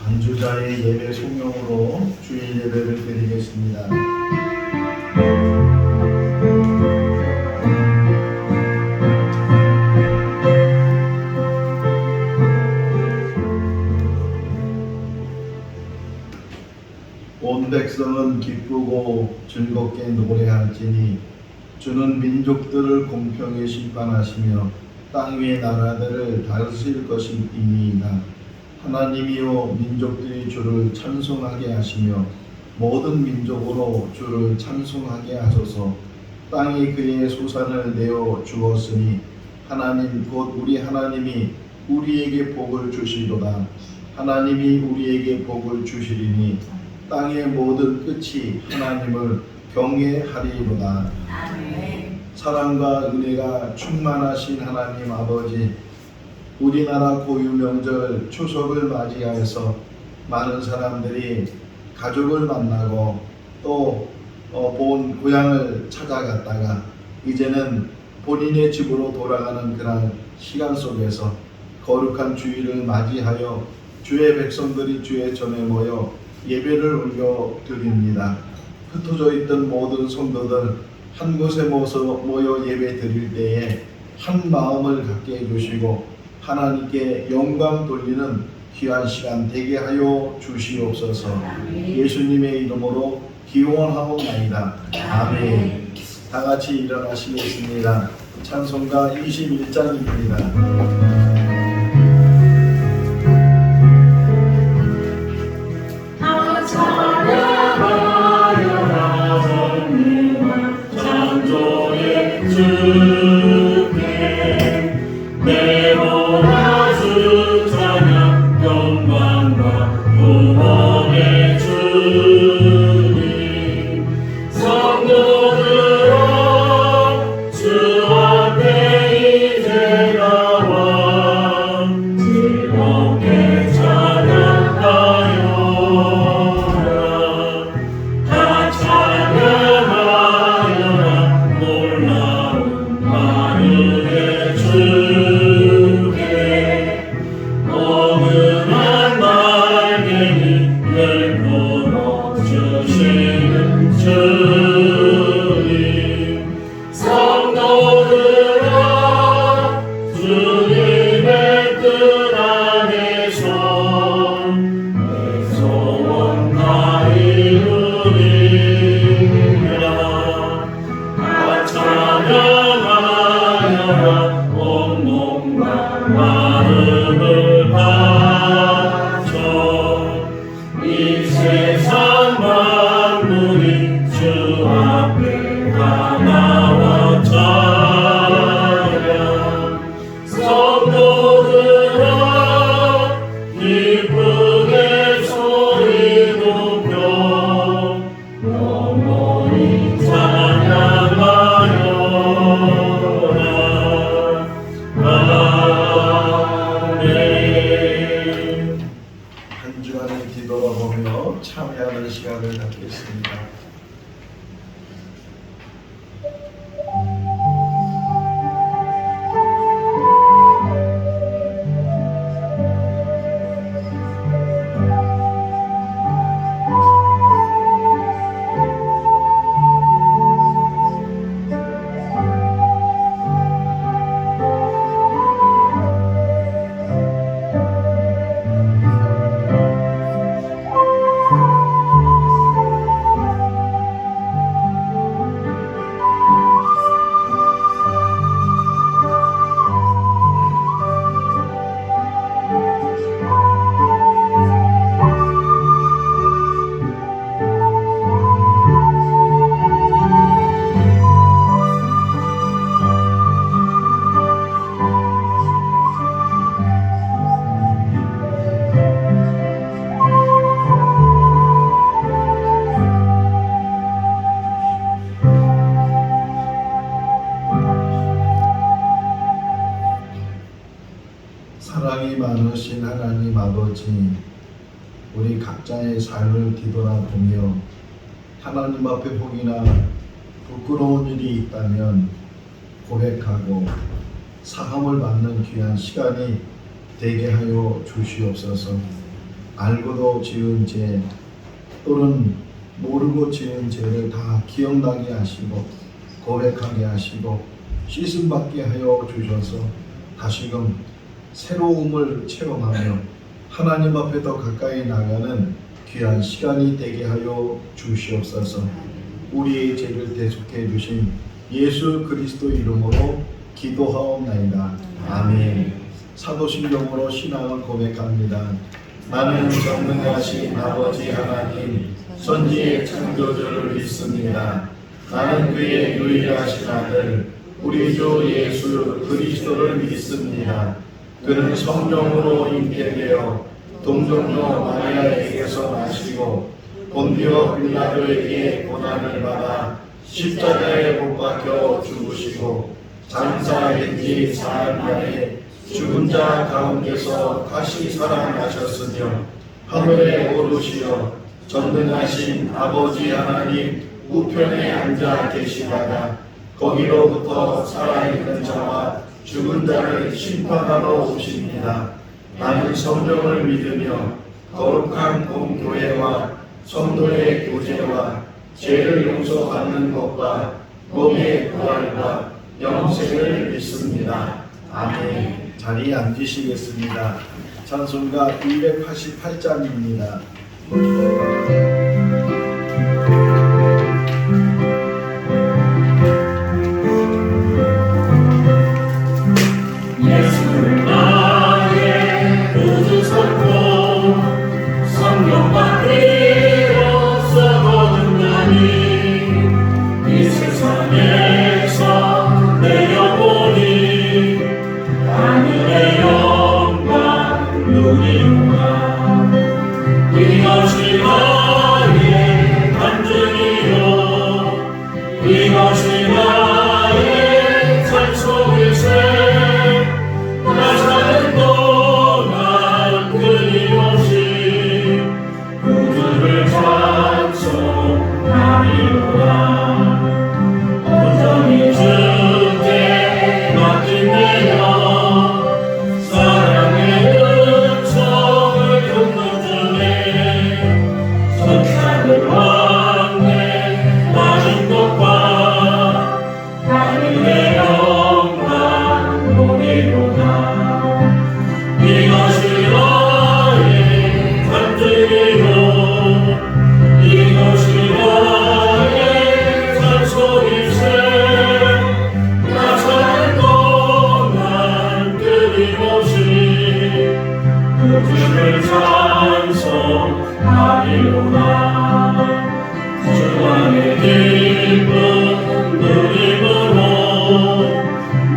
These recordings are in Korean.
안주자의 예배 송영으로 주일 예배를 드리겠습니다. 온 백성은 기쁘고 즐겁게 노래할지니 주는 민족들을 공평히 심판하시며 땅 위의 나라들을 다스릴 것임이니이다. 하나님이요 민족들이 주를 찬송하게 하시며 모든 민족으로 주를 찬송하게 하소서. 땅이 그의 소산을 내어 주었으니 하나님 곧 우리 하나님이 우리에게 복을 주시도다. 하나님이 우리에게 복을 주시리니 땅의 모든 끝이 하나님을 경외하리로다. 아멘. 사랑과 은혜가 충만하신 하나님 아버지, 우리나라 고유 명절 추석을 맞이하여서 많은 사람들이 가족을 만나고 또 본 고향을 찾아갔다가 이제는 본인의 집으로 돌아가는 그런 시간 속에서 거룩한 주일을 맞이하여 주의 백성들이 주의 전에 모여 예배를 올려드립니다. 흩어져 있던 모든 성도들 한 곳에 모여 예배 드릴 때에 한 마음을 갖게 해주시고 하나님께 영광 돌리는 귀한 시간 되게 하여 주시옵소서. 예수님의 이름으로 기원하옵나이다. 아멘. 다 같이 일어나시겠습니다. 찬송가 21장입니다. 참여하는 시간을 갖겠습니다. 사랑이 많으신 하나님 아버지, 우리 각자의 삶을 뒤돌아보며 하나님 앞에 혹이나 부끄러운 일이 있다면 고백하고 사함을 받는 귀한 시간이 되게 하여 주시옵소서. 알고도 지은 죄 또는 모르고 지은 죄를 다 기억나게 하시고 고백하게 하시고 씻음받게 하여 주셔서 다시금 새로움을 체험하며 하나님 앞에 더 가까이 나가는 귀한 시간이 되게 하여 주시옵소서. 우리의 죄를 대속해 주신 예수 그리스도 이름으로 기도하옵나이다. 아멘. 사도신경으로 신앙을 고백합니다. 나는 전능하신 아버지 하나님 선지의 창조주를 믿습니다. 나는 그의 유일하신 아들 우리 주 예수 그리스도를 믿습니다. 그는 성령으로 잉태되어 동정녀 마리아에게서 나시고 본디오 빌라도에게 고난을 받아 십자가에 못 박혀 죽으시고 장사한 지 사흘 만에 죽은 자 가운데서 다시 살아나셨으며 하늘에 오르시어 전능하신 아버지 하나님 우편에 앉아 계시다가 거기로부터 살아있는 자와 죽은 자를 심판하러 오십니다. 나는 성령을 믿으며 거룩한 공교회와 성도의 교제와 죄를 용서받는 것과 몸의 부활과 영생을 믿습니다. 아멘. 자리에 앉으시겠습니다. 찬송가 288장입니다. 예수를 나의 구주 삼고 성령 받기로써 거듭나니 이 세상에서 내 영혼이 하늘의 영광 누리노라. 이것이 나의 간증이요 이것이 나의 찬송일세. 나 사는 동안 끊임없이 구주를 찬송하리로다. 온전히 주께 맡기며 사랑의 은총을 겪는 중에 천사를 왕래 낮은 것과 하늘의 영광 보리로다. 이것이 나의 간증이요 이것이 나의 찬송일세. 나 사는 동안 끊임없이 구주를 찬송하리로다. 주 안에 기쁨 누림으로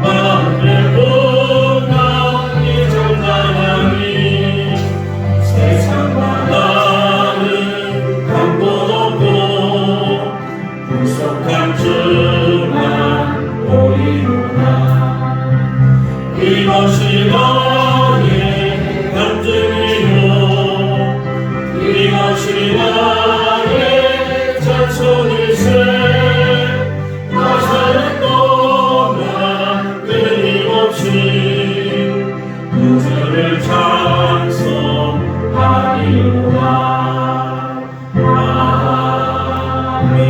마음의 풍랑이 장난하니 세상과 나는 강도 없고 구속한 주만 보이로다. 이것이 나의 간증이요 이것이 나의 찬송일세. 나 사는 동안 끊임없이 구주를 찬송하리로다. 아멘.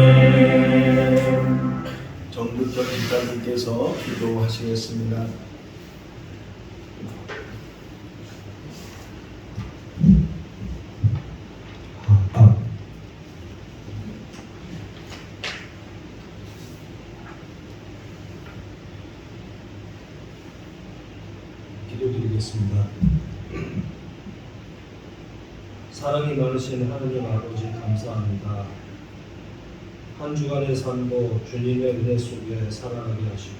정득전 집사님께서 기도하시겠습니다. 기도드리겠습니다. 사랑이 많으신 하느님 아버지 감사합니다. 한 주간의 삶도 주님의 은혜 속에 살아가게 하시고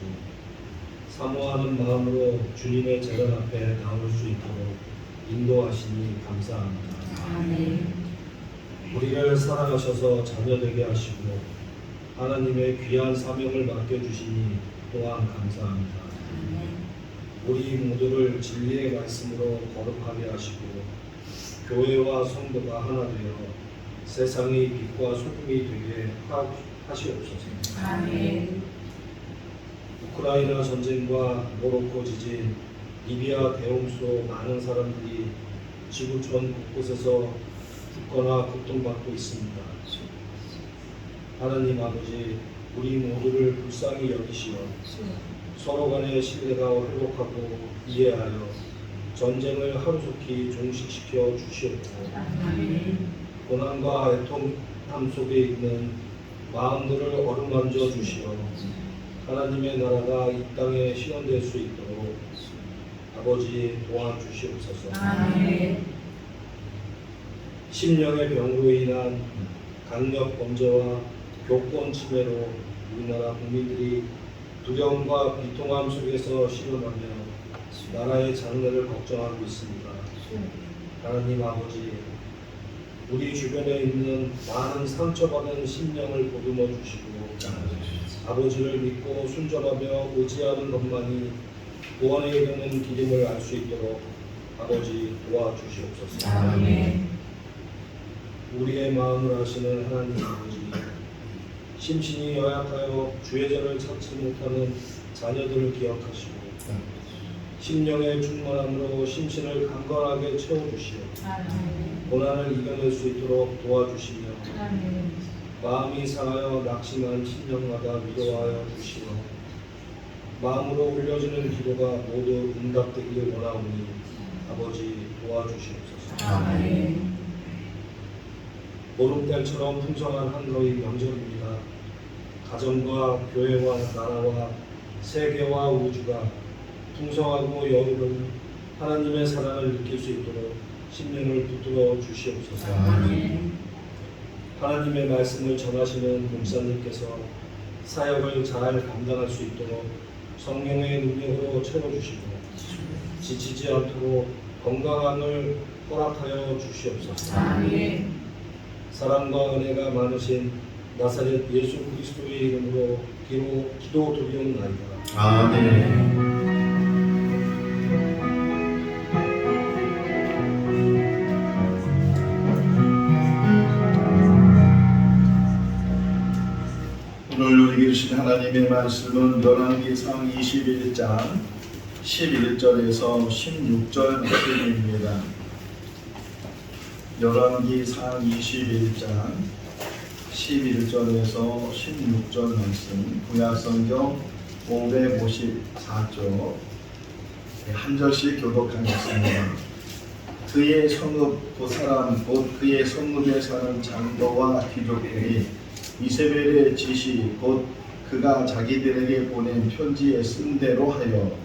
사모하는 마음으로 주님의 제단 앞에 나올 수 있도록 인도하시니 감사합니다. 아멘. 우리를 사랑하셔서 자녀되게 하시고 하나님의 귀한 사명을 맡겨주시니 또한 감사합니다. 아멘. 우리 모두를 진리의 말씀으로 거룩하게 하시고 교회와 성도가 하나 되어 세상의 빛과 소금이 되게 하시옵소서. 아멘. 우크라이나 전쟁과 모로코 지진, 리비아 대홍수로 많은 사람들이 지구촌 곳곳에서 죽거나 고통받고 있습니다. 하나님 아버지, 우리 모두를 불쌍히 여기시어 서로 간의 신뢰가 회복하고 이해하여 전쟁을 하루속히 종식시켜 주시옵고 고난과 애통함 속에 있는 마음들을 어루만져 주시어 하나님의 나라가 이 땅에 실현될 수 있도록 아버지 도와주시옵소서. 아멘. 심령의 병으로 인한 강력 범죄와 교권 침해로 우리나라 국민들이 두려움과 비통함 속에서 실현하며 나라의 장래를 걱정하고 있습니다. 하나님 아버지, 우리 주변에 있는 많은 상처받은 심령을 보듬어 주시고 아버지를 믿고 순종하며 의지하는 것만이 구원에 이르는 길임을 알 수 있도록 아버지 도와주시옵소서. 아멘. 우리의 마음을 아시는 하나님 아버지, 심신이 연약하여 주의 전을 찾지 못하는 자녀들을 기억하시고 심령의 충만함으로 심신을 강건하게 채워주시어 고난을 이겨낼 수 있도록 도와주시며 마음이 상하여 낙심한 심령마다 위로하여 주시어 마음으로 올려지는 기도가 모두 응답되기를 원하오니 아버지 도와주시옵소서. 아멘. 보름달처럼 풍성한 한가위 명절입니다. 가정과 교회와 나라와 세계와 우주가 풍성하고 여유로운 하나님의 사랑을 느낄 수 있도록 심령을 붙들어 주시옵소서. 아멘. 하나님의 말씀을 전하시는 목사님께서 사역을 잘 감당할 수 있도록 성령의 능력으로 채워주시고 지치지 않도록 건강함을 허락하여 주시옵소서. 아멘. 사랑과 은혜가 많으신 나사렛 예수 그리스도의 이름으로 기도 드리옵나이다. 아멘. 오늘 우리에게 주신 하나님의 말씀은 열왕기상 21장 11절에서 16절 말씀입니다. 열왕기상 21장 11절에서 16절 말씀, 구약성경 554쪽 한 절씩 교독하겠습니다. 그의 성읍 그 사람 곧 그의 성읍에 사는 장로와 귀족들이 이세벨의 지시 곧 그가 자기들에게 보낸 편지에 쓴 대로 하여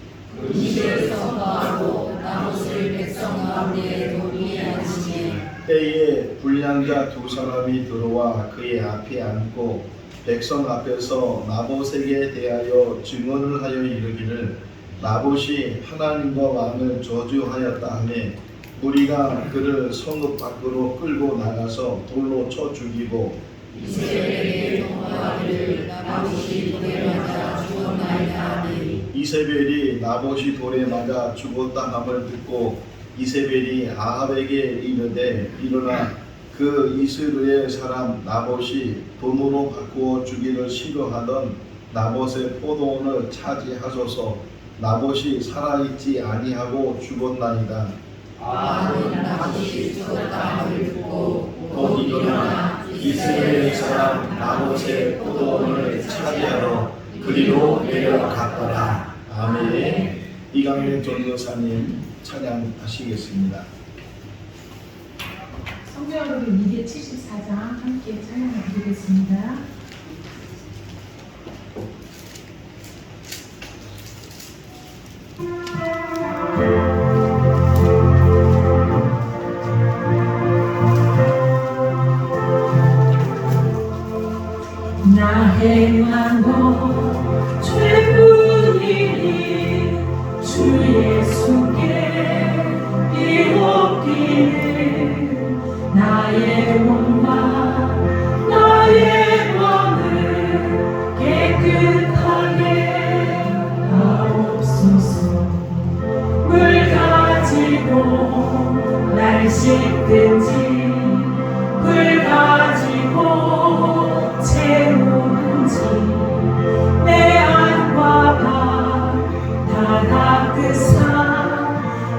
이스라엘 선거하고 나봇을 백성 가운데 도리에 앉히니 때에 불량자 두 사람이 들어와 그의 앞에 앉고 백성 앞에서 나봇에게 대하여 증언을 하여 이르기를 나봇이 하나님과 왕을 저주하였다 하며 우리가 그를 성읍 밖으로 끌고 나가서 돌로 쳐 죽이고 이스라엘에게 통과하기를 나봇이 돌에 맞아 죽었나이다 하니 이세벨이 나봇이 돌에 맞아 죽었다 함을 듣고 이세벨이 아합에게 이르되 일어나 그 이스라엘 사람 나봇이 돈으로 바꾸어 주기를 싫어하던 나봇의 포도원을 차지하소서. 나봇이 살아있지 아니하고 죽었나이다. 아합은 나봇이 죽었다 함을 듣고 곧 일어나 이스라엘 사람 나봇의 포도원을 차지하러 그리로 내려갔더라. 아멘. 이강민 전도사님 찬양하시겠습니다. 성경으로 274장 함께 찬양해 드리겠습니다. 나 행하고 죄뿐이니 주 예수께 비옵기를 나의 몸과 나의 마음을 깨끗하게 하옵소서. 물 가지고 날 씻든지 불 가지고 채우든지 내 안과 바 다 닦으사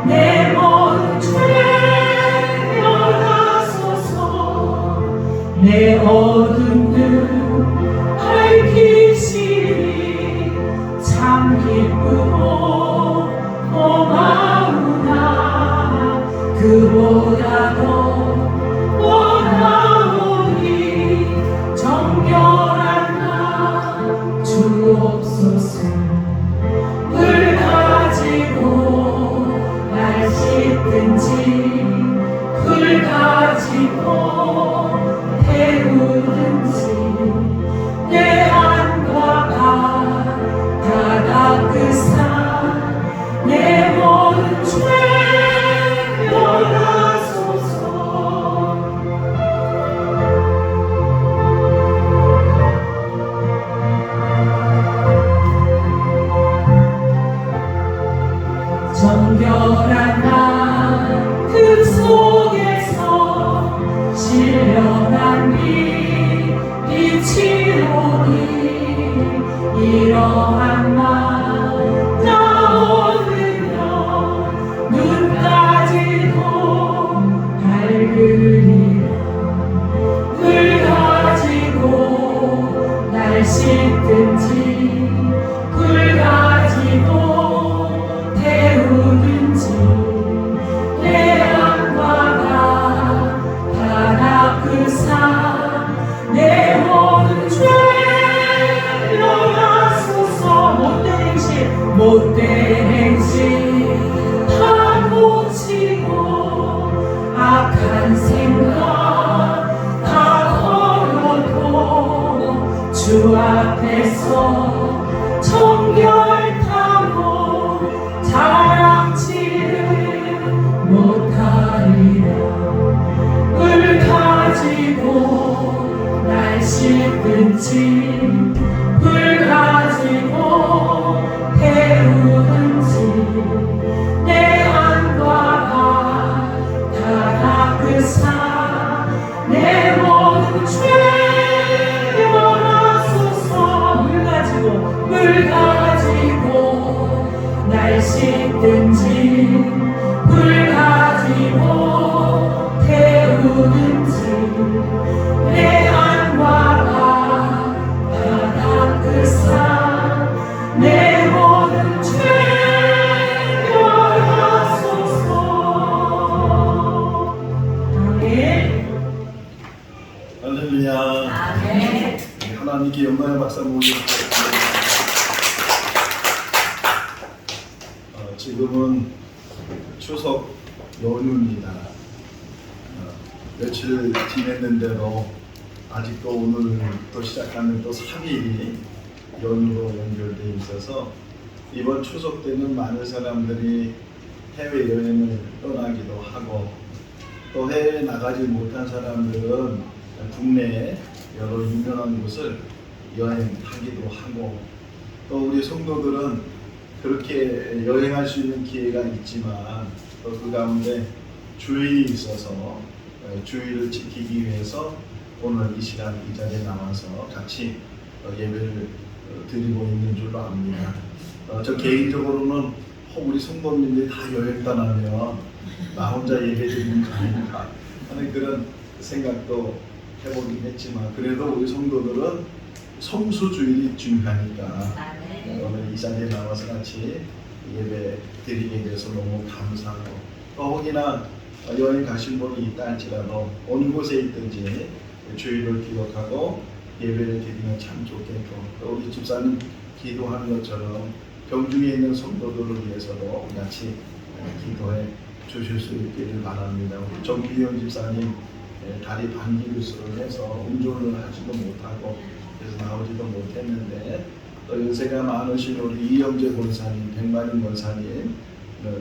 내 모든 죄 내 어둠을 밝히시니 참 기쁘고 고마우나 그보다도 원하오니 정결한 나 주옵소서 물 가지고 날 씻든지 불 가지고 태우든지 내 안과 다 닦으사 내 모든 죄 면하소서. 정결한 마음 속에서 신령한 빛이오니 이러한 마음 나 얻으며 눈까지도 밝으리라. 물 가지고 날 씻든지 불 가지고 태우든지 내 안과 다 닦으사 내 모든 죄 면하소서. 못된 행실 다 고치고 악한 생각 다 버려도 주 앞에서 정결타고 자랑치를 못하리라. 물 가지고 날 씻든지 불 가지고 태우든지 내 안과 다 닦으사 내 모든 죄 면하소서. 물 가지고 날 씻든지 불 가지고 태우든지 내 안과 다 닦으사 내 모든 죄 면하소서. 아멘. 할렐루야. 아멘. 하나님께 영광의 박수 한번 올려주세요. 지금은 추석 연휴입니다. 며칠 지냈는데도 아직도 오늘 또 시작하는 또 3일이 연휴로 연결되어 있어서 이번 추석 때는 많은 사람들이 해외여행을 떠나기도 하고 또 해외에 나가지 못한 사람들은 국내에 여러 유명한 곳을 여행하기도 하고 또 우리 성도들은 그렇게 여행할 수 있는 기회가 있지만 또 그 가운데 주일이 있어서 주일을 지키기 위해서 오늘 이 시간 이 자리에 나와서 같이 예배를 드리고 있는 줄로 압니다. 저 개인적으로는 우리 성도님들이 다 여행 떠나면 나 혼자 예배 드리는 거 아닌가 하는 그런 생각도 해보긴 했지만 그래도 우리 성도들은 성수주일이 중요하니까 오늘 이 자리에 나와서 같이 예배 드리게 돼서 너무 감사하고 또 혹이나 여행 가신 분이 있다 할지라도 어느 곳에 있든지 주일을 기억하고 예배를 드리면 참 좋겠고 또 우리 집사님 기도하는 것처럼 병중에 있는 성도들을 위해서도 같이 기도해 주실 수 있기를 바랍니다. 우리 정기영 집사님 다리 반기부스를 해서 운전을 하지도 못하고 그래서 나오지도 못했는데 또 연세가 많으신 우리 이영재 권사님, 백만인 권사님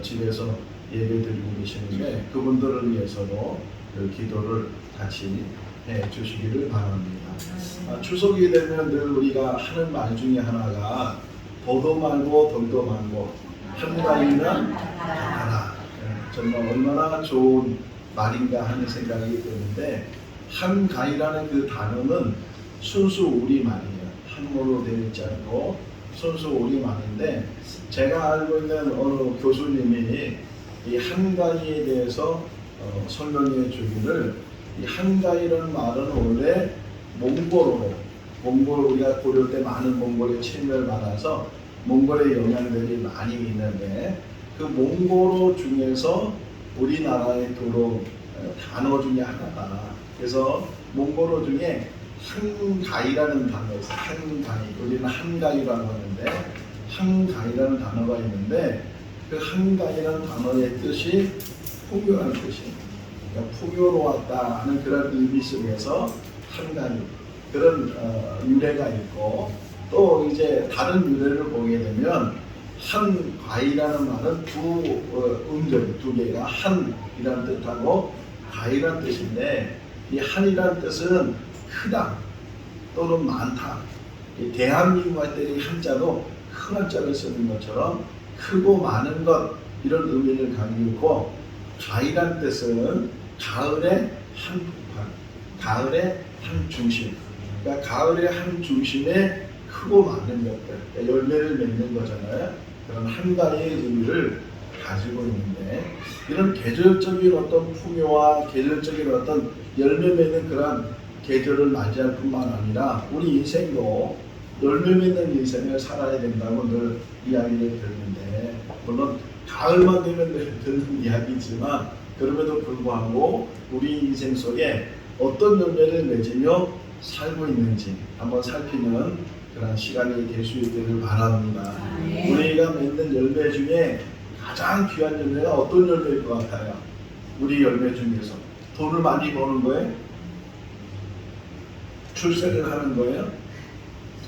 집에서 예배드리고 계시는데 그분들을 위해서도 그 기도를 같이 해 주시기를 바랍니다. 추석이 되면 늘 우리가 하는 말 중에 하나가 더도 말고 덜도 말고 한가위는 하라. 정말 얼마나 좋은 말인가 하는 생각이 드는데 한가위라는 그 단어는 순수 우리말이에요. 한국어로 되어 있지 않고 순수 우리말인데 제가 알고 있는 어느 교수님이 이 한가위에 대해서 설명해 주기를 이 한가위라는 말은 원래 몽골 우리가 고려 때 많은 몽골의 침략을 받아서 몽골의 영향들이 많이 있는데 그 몽골어 중에서 우리나라의 도로 단어 중에 하나다. 그래서 몽골어 중에 한가위라는 단어가 있어요. 한가위. 우리는 한가위라고 하는데 한가위라는 단어가 있는데 그 한가위라는 단어의 뜻이 풍요라는 뜻이에요. 그러니까 풍요로웠다 하는 그런 의미 속에서 한가위 그런 유래가 있고 또 이제 다른 유래를 보게 되면 한가위라는 말은 두 개가 한이라는 뜻하고 가위라는 뜻인데 이 한이라는 뜻은 크다 또는 많다. 이 대한민국 할 때 이 한자도 큰 한자를 쓰는 것처럼 크고 많은 것 이런 의미를 가지고 있고 가위라는 뜻은 가을의 한 부판, 가을의 한 중심. 그러니까 가을의 한 중심에 크고 많은 것들, 그러니까 열매를 맺는 거잖아요. 그런 한가위의 의미를 가지고 있는데 이런 계절적인 어떤 풍요와 계절적인 어떤 열매 맺는 그런 계절을 맞이할 뿐만 아니라 우리 인생도 열매 맺는 인생을 살아야 된다고 늘 이야기를 듣는데 물론 가을만 되면 듣는 이야기지만 그럼에도 불구하고 우리 인생 속에 어떤 열매를 맺으며 살고 있는지 한번 살피는 그런 시간이 될 수 있기를 바랍니다. 우리가 맺는 열매 중에 가장 귀한 열매가 어떤 열매일 것 같아요? 우리 열매 중에서 돈을 많이 버는 거예요? 출세를 하는 거예요?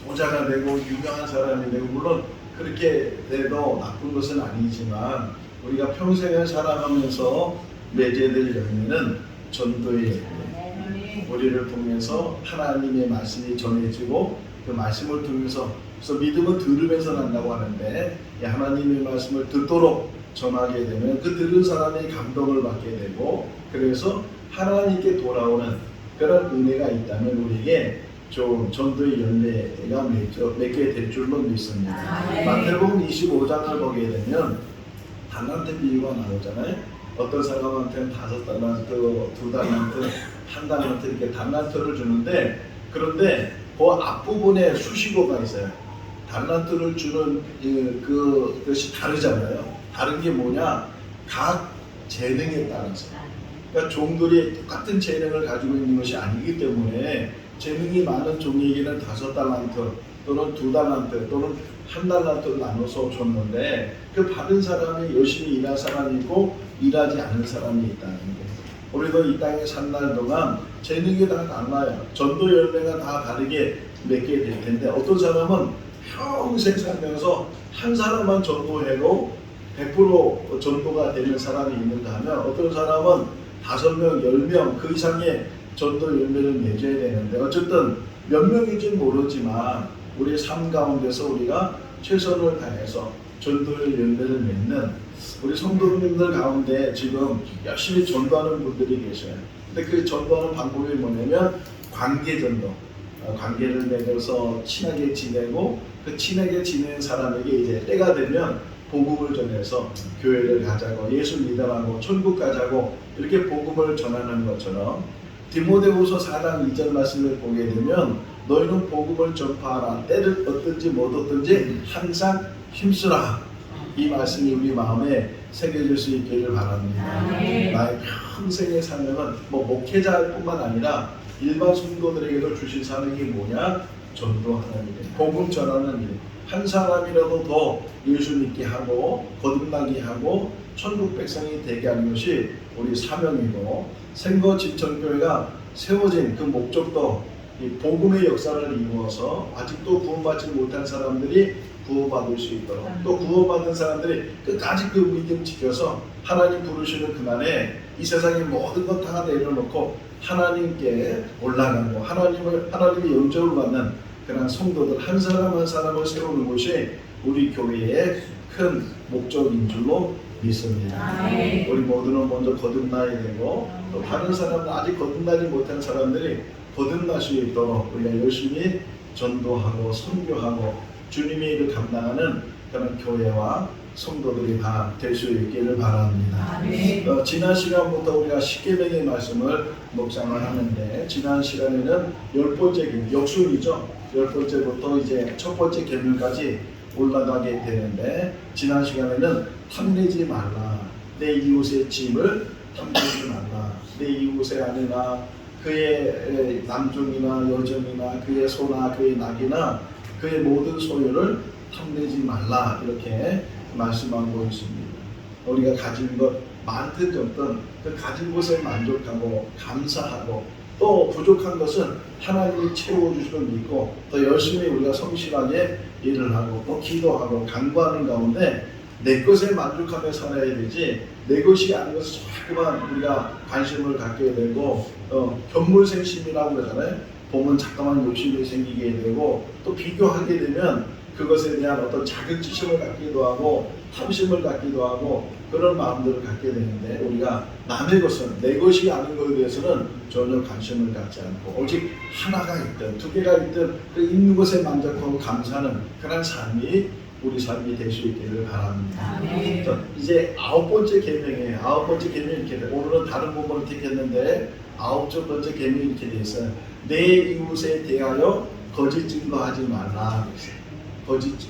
부자가 되고 유명한 사람이 되고 물론 그렇게 돼도 나쁜 것은 아니지만 우리가 평생을 살아가면서 맺어야 될 열매는 전도의 열매. 우리를 통해서 하나님의 말씀이 전해지고 그 말씀을 통해서 그래서 믿음은 들으면서 난다고 하는데 하나님의 말씀을 듣도록 전하게 되면 그 들은 사람이 감동을 받게 되고 그래서 하나님께 돌아오는 그런 은혜가 있다면 우리에게 좀 전도의 열매가 맺게 될 줄로 믿습니다. 마태복음 25장을 보게 되면 달란트 비유가 나오잖아요. 어떤 사람한테는 5달란트, 2달란트, 1달란트 이렇게 달란트를 주는데 그런데 그 앞부분에 수식어가 있어요. 달란트를 주는 그것이 다르잖아요. 다른 게 뭐냐? 각 재능에 따라서. 그러니까 종들이 똑같은 재능을 가지고 있는 것이 아니기 때문에 재능이 많은 종에게는 5달란트 또는 2달란트 또는 1달란트를 나눠서 줬는데 그 받은 사람이 열심히 일할 사람이 있고 일하지 않은 사람이 있다는 거예요. 우리도 이 땅에 산 날 동안 재능이 다 달라요. 전도 열매가 다 다르게 맺게 될 텐데 어떤 사람은 평생 살면서 한 사람만 전도해도 100% 전도가 되는 사람이 있는가 하면 어떤 사람은 5명, 10명 그 이상의 전도 열매를 맺어야 되는데 어쨌든 몇 명인지는 모르지만 우리의 삶 가운데서 우리가 최선을 다해서 전도의 열매를 맺는 우리 성도님들 가운데 지금 열심히 전도하는 분들이 계셔요. 근데 그 전도하는 방법이 뭐냐면 관계전도. 관계를 맺어서 친하게 지내고 그 친하게 지낸 사람에게 이제 때가 되면 복음을 전해서 교회를 가자고 예수 믿으라고 천국 가자고 이렇게 복음을 전하는 것처럼 디모데후서 4장 2절 말씀을 보게 되면 너희는 복음을 전파하라. 때를 얻든지 못 얻든지 항상 힘쓰라. 이 말씀이 우리 마음에 새겨질 수 있기를 바랍니다. 나의 평생의 사명은 목회자일 뿐만 아니라 일반 성도들에게도 주신 사명이 뭐냐? 전도하는 일, 복음 전하는 일. 한 사람이라도 더 예수 믿게 하고 거듭나게 하고 천국 백성이 되게 하는 것이 우리 사명이고 생거 지천교회가 세워진 그 목적도 이 복음의 역사를 이루어서 아직도 구원받지 못한 사람들이 구원받을 수 있도록 또 구원받은 사람들이 끝까지 그 믿음 지켜서 하나님 부르시는 그날에 이 세상의 모든 것 다 내려놓고 하나님께 올라가고 하나님의 영접을 받는 그런 성도들 한 사람 한 사람을 세우는 것이 우리 교회의 큰 목적인 줄로 믿습니다. 우리 모두는 먼저 거듭나야 되고 또 다른 사람들 아직 거듭나지 못한 사람들이 거듭날 수 있도록 우리가 열심히 전도하고 선교하고 주님의 일을 감당하는 그런 교회와 성도들이 다 될 수 있기를 바랍니다. 아멘. 지난 시간부터 우리가 십계명의 말씀을 묵상을 하는데 지난 시간에는 10번째 계명, 역순이죠. 10번째부터 이제 첫 번째 계명까지 올라가게 되는데 지난 시간에는 탐내지 말라. 내 이웃의 짐을 탐내지 말라. 내 이웃의 아내나 그의 남종이나 여종이나 그의 소나 그의 낙이나 그의 모든 소유를 탐내지 말라 이렇게 말씀하고 있습니다. 우리가 가진 것 많든 적든 그 가진 것에 만족하고 감사하고 또 부족한 것은 하나님이 채워주시는 믿고 더 열심히 우리가 성실하게 일을 하고 또 기도하고 간구하는 가운데 내 것에 만족하며 살아야 되지 내 것이 아닌 것을 자꾸만 우리가 관심을 갖게 되고 견물생심이라고 그러잖아요. 보면 잠깐만 욕심이 생기게 되고 또 비교하게 되면 그것에 대한 어떤 자격지심을 갖기도 하고 탐심을 갖기도 하고 그런 마음들을 갖게 되는데 우리가 남의 것은 내 것이 아닌 것에 대해서는 전혀 관심을 갖지 않고 오직 하나가 있든 두 개가 있든 그 있는 것에 만족하고 감사하는 그런 삶이 우리 삶이 될 수 있기를 바랍니다. 아멘. 이제 9번째 계명이에요. 9번째 계명이 이렇게 돼. 오늘은 다른 부분을 택했는데 9번째 계명이 이렇게 돼 있어요. 내 이웃에 대하여 거짓 증거하지 말라.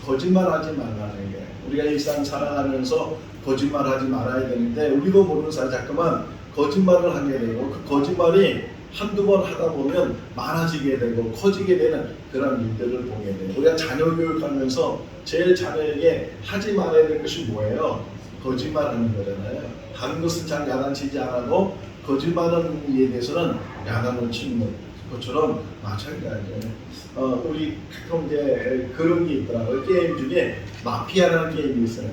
거짓말하지 말라는 게 우리가 일상 살아가면서 거짓말하지 말아야 되는데 우리도 모르는 사이 자꾸만 거짓말을 하게 되고 그 거짓말이 한두 번 하다 보면 많아지게 되고 커지게 되는 그런 일들을 보게 돼요. 우리가 자녀 교육하면서 제일 자녀에게 하지 말아야 될 것이 뭐예요? 거짓말하는 거잖아요. 다른 것은 잘 야단치지 않아도 거짓말하는 일에 대해서는 야단을 치는 것처럼 마찬가지예요. 우리 가끔 이제 그런 게 있더라고요. 게임 중에 마피아라는 게임이 있어요.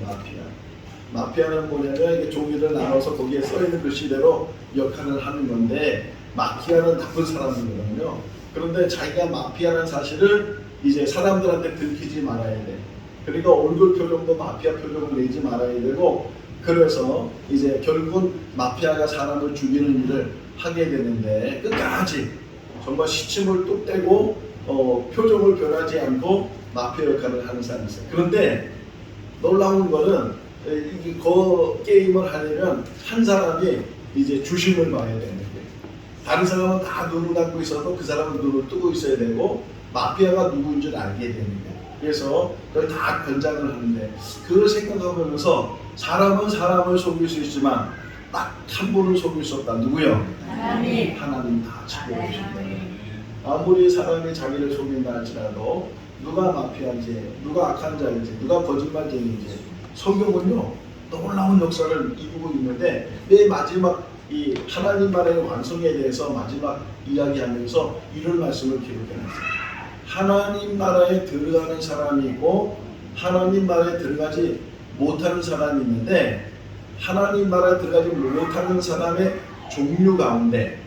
마피아는 뭐냐면 이게 종이를 나눠서 거기에 써있는 글씨대로 역할을 하는 건데 마피아는 나쁜 사람이거든요. 그런데 자기가 마피아라는 사실을 이제 사람들한테 들키지 말아야 돼. 그러니까 얼굴 표정도 마피아 표정을 내지 말아야 되고 그래서 이제 결국은 마피아가 사람을 죽이는 일을 하게 되는데 끝까지 정말 시침을 뚝 떼고 표정을 변하지 않고 마피아 역할을 하는 사람이 있어요. 그런데 놀라운 거는 그 게임을 하려면 한 사람이 이제 주심을 봐야 되는 거예요. 다른 사람은 다 눈을 감고 있어도 그 사람은 눈을 뜨고 있어야 되고 마피아가 누구인 줄 알게 되는 거예요. 그래서 그걸 다 권장을 하는데 그걸 생각하면서 사람은 사람을 속일 수 있지만 딱 한 분은 속일 수 없다. 누구요? 하나님 다 지키고 계신다. 아무리 사람이 자기를 속인다 할지라도 누가 마피아인지 누가 악한 자인지 누가 거짓말쟁이인지 성경은요 놀라운 역사를 이루고 있는데 맨 마지막 이 하나님 말의 완성에 대해서 마지막 이야기하면서 이런 말씀을 기록해놨어요. 하나님 나라에 들어가는 사람이 있고 하나님 나라에 들어가지 못하는 사람이 있는데 하나님 나라에 들어가지 못하는 사람의 종류 가운데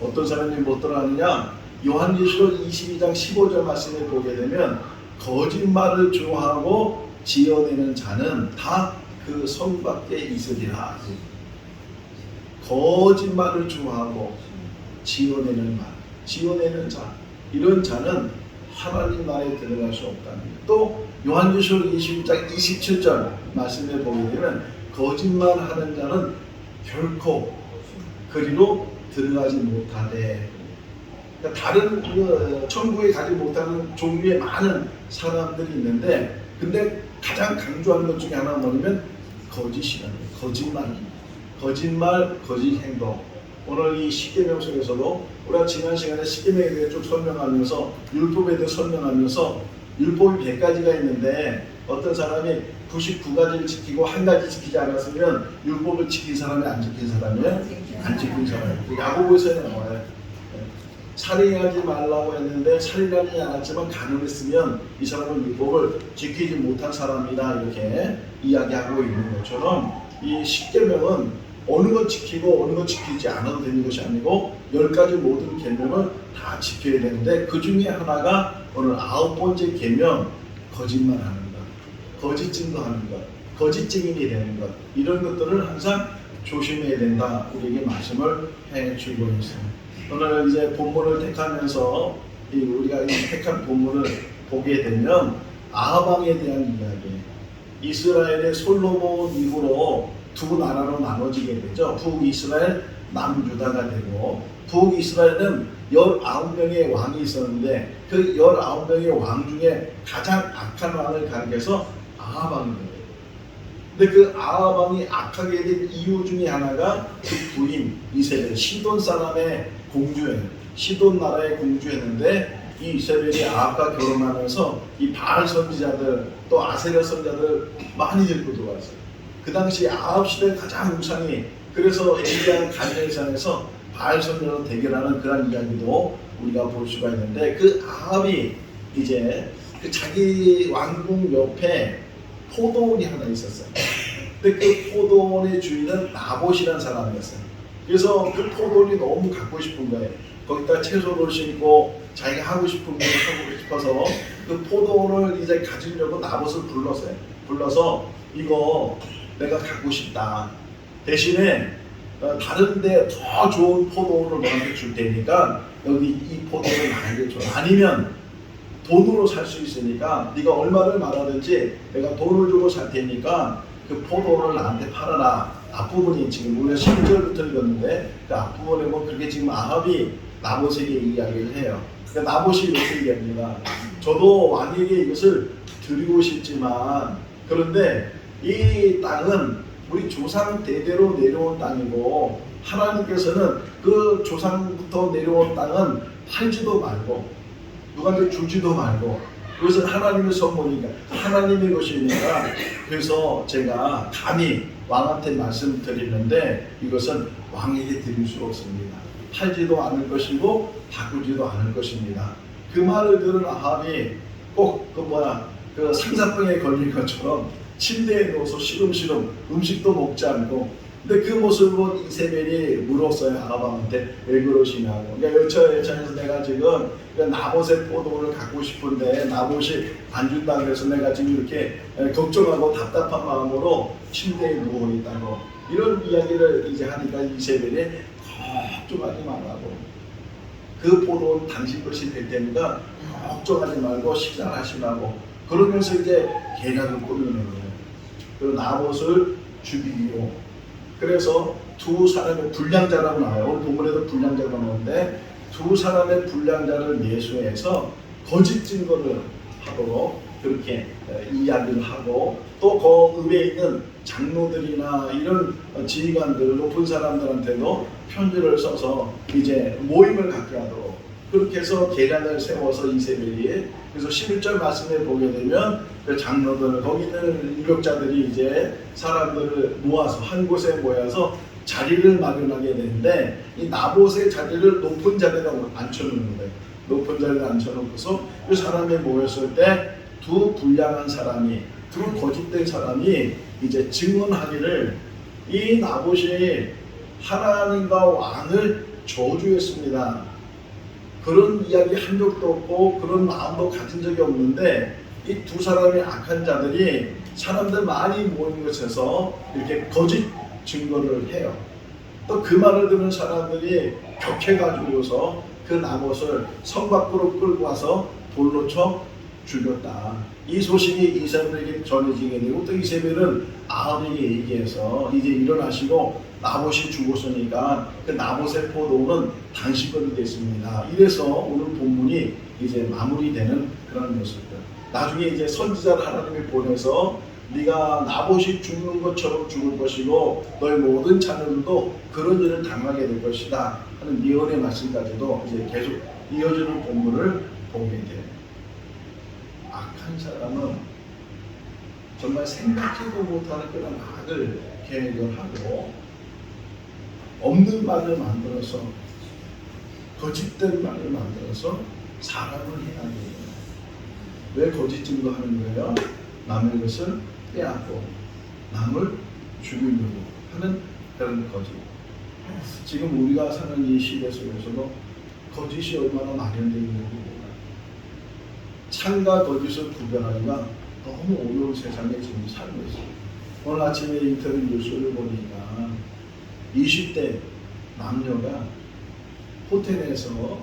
어떤 사람이 못 들어가느냐 요한계시록 22장 15절 말씀을 보게 되면 거짓말을 좋아하고 지어내는 자는 다 그 성 밖에 있으리라. 거짓말을 좋아하고 지어내는 자 이런 자는 하나님 나라에 들어갈 수 없다는 거예요. 또 요한계시록 22장 27절 말씀을 보게 되면 거짓말하는 자는 결코 그리로 들어가지 못하되 그러니까 다른 천국에 가지 못하는 종류의 많은 사람들이 있는데 근데 가장 강조하는 것 중에 하나가 뭐냐면 거짓이라는 거예요. 거짓말, 거짓 행동. 오늘 이 십계명 속에서도 우리가 지난 시간에 십계명에 대해 쭉 설명하면서 율법에 대해 설명하면서 율법이 100가지가 있는데 어떤 사람이 99가지를 지키고 한 가지 지키지 않았으면 율법을 지킨 사람이 안 지킨 사람이에요? 안 지킨 사람이에요. 야고보서에 나와요. 살인하지 말라고 했는데 살인하지 않았지만 간음했으면 이 사람은 율법을 지키지 못한 사람이다 이렇게 이야기하고 있는 것처럼 이 십계명은 어느 것 지키고 어느 것 지키지 않아도 되는 것이 아니고 10가지 모든 계명을 다 지켜야 되는데 그 중에 하나가 오늘 9번째 계명 거짓말하는 것, 거짓 증거하는 것, 거짓 증인이 되는 것 이런 것들을 항상 조심해야 된다 우리에게 말씀을 해주고 있습니다. 오늘 이제 본문을 택하면서 우리가 이 택한 본문을 보게 되면 아하방에 대한 이야기, 이스라엘의 솔로몬 이후로 두 나라로 나눠지게 되죠. 북이스라엘, 남유다가 되고, 북이스라엘은 19명의 왕이 있었는데 그 19명의 왕 중에 가장 악한 왕을 가리켜서 아합 왕이 돼요. 근데 그 아합 왕이 악하게 된 이유 중에 하나가 그 부인 이세벨, 시돈 사람의 공주예요. 시돈 나라의 공주였는데 이 이세벨이 아합과 결혼하면서 이 바알 선지자들 또 아세랴 선지자들 많이 데리고 들어왔어요. 그 당시 아합 시대 가장 우상이, 그래서 엘리야 갈멜산에서 바알 선지자로 대결하는 그런 이야기도 우리가 볼 수가 있는데, 그 아합이 이제 그 자기 왕궁 옆에 포도원이 하나 있었어요. 근데 그 포도원의 주인은 나봇이라는 사람이었어요. 그래서 그 포도원이 너무 갖고 싶은 거예요. 거기다 채소를 심고 자기가 하고 싶은 걸 하고 싶어서 그 포도원을 이제 가지려고 나봇을 불렀어요. 불러서 이거 내가 갖고 싶다. 대신에 다른데 더 좋은 포도원을 너한테 줄 테니까 여기 이 포도원을 나에게 줘. 아니면 돈으로 살 수 있으니까 네가 얼마를 말하든지 내가 돈을 주고 살 테니까 그 포도원을 나한테 팔아라. 앞부분이 지금 우리가 12절부터 읽었는데 그 앞부분에 뭐 그렇게 지금 아합이 나봇에게 이야기를 해요. 그러니까 나봇이 이렇게 얘기합니다. 저도 왕에게 이것을 드리고 싶지만, 그런데 이 땅은 우리 조상 대대로 내려온 땅이고 하나님께서는 그 조상부터 내려온 땅은 팔지도 말고 누구한테 주지도 말고, 그것은 하나님의 선물이니까 하나님의 것이니까, 그래서 제가 감히 왕한테 말씀드리는데 이것은 왕에게 드릴 수 없습니다. 팔지도 않을 것이고 바꾸지도 않을 것입니다. 그 말을 들은 아합이 꼭 그 상사병에 걸린 것처럼 침대에 누워서 시름시름 음식도 먹지 않고, 근데 그 모습을 본 이세벨이 물었어요. 아합한테 왜 그러시냐고. 그러니까 여차여차해서 내가 지금 나봇의 포도원을 갖고 싶은데 나봇이 안 준다 그래서 내가 지금 이렇게 걱정하고 답답한 마음으로 침대에 누워 있다고, 이런 이야기를 이제 하니까 이세벨이 걱정하지 말라고, 그 포도원 당신 것이 될 테니까 걱정하지 말고 식사하시라고, 그러면서 이제 계략을 꾸미는 거예요. 그 나봇을 죽이기로. 그래서 두 사람의 불량자라고 나와요. 오늘 본문에도 불량자가 나오는데 두 사람의 불량자를 예수해서 거짓 증거를 하도록 그렇게 이야기를 하고, 또 그 읍에 있는 장로들이나 이런 지휘관들, 높은 사람들한테도 편지를 써서 이제 모임을 갖게 하도록 그렇게 해서 계략을 세워서 이세벨이, 그래서 11절 말씀에 보게 되면 그 장로들, 거기 있는 유력자들이 이제 사람들을 모아서 한 곳에 모여서 자리를 마련하게 되는데, 이 나봇의 자리를 높은 자리에 앉혀놓는 거예요. 높은 자리에 앉혀놓고서 그 사람이 모였을 때 두 불량한 사람이, 두 거짓된 사람이 이제 증언하기를 이 나봇이 하나님과 왕을 저주했습니다. 그런 이야기 한 적도 없고 그런 마음도 가진 적이 없는데 이 두 사람의 악한 자들이 사람들 많이 모인 곳에서 이렇게 거짓 증거를 해요. 또 그 말을 듣는 사람들이 격해가지고서 그 나봇을 성 밖으로 끌고 와서 돌로 쳐 죽였다. 이 소식이 이세벨에게 전해지게 되고, 또 이세벨은 아합에게 얘기해서 이제 일어나시고 나봇이 죽었으니까 그 나봇의 포도원은 당신 것이 됐습니다. 이래서 오늘 본문이 이제 마무리되는 그런 모습들. 나중에 이제 선지자를 하나님이 보내서 네가 나봇이 죽는 것처럼 죽을 것이고 너의 모든 자녀들도 그런 일을 당하게 될 것이다 하는 예언의 말씀까지도 이제 계속 이어지는 본문을 보게 돼요. 악한 사람은 정말 생각지도 못하는 그런 악을 계획을 하고 없는 말을 만들어서, 거짓된 말을 만들어서 사람을 해하게 돼요. 왜 거짓 증거하는 거예요? 남의 것을 빼앗고 남을 죽이려고 하는 그런 거짓. 지금 우리가 사는 이 시대 속에서도 거짓이 얼마나 마련되어 있는지 몰라요. 참과 거짓을 구별하기가 너무 어려운 세상에 지금 살고 있어요. 오늘 아침에 인터뷰 뉴스를 보니까 20대 남녀가 호텔에서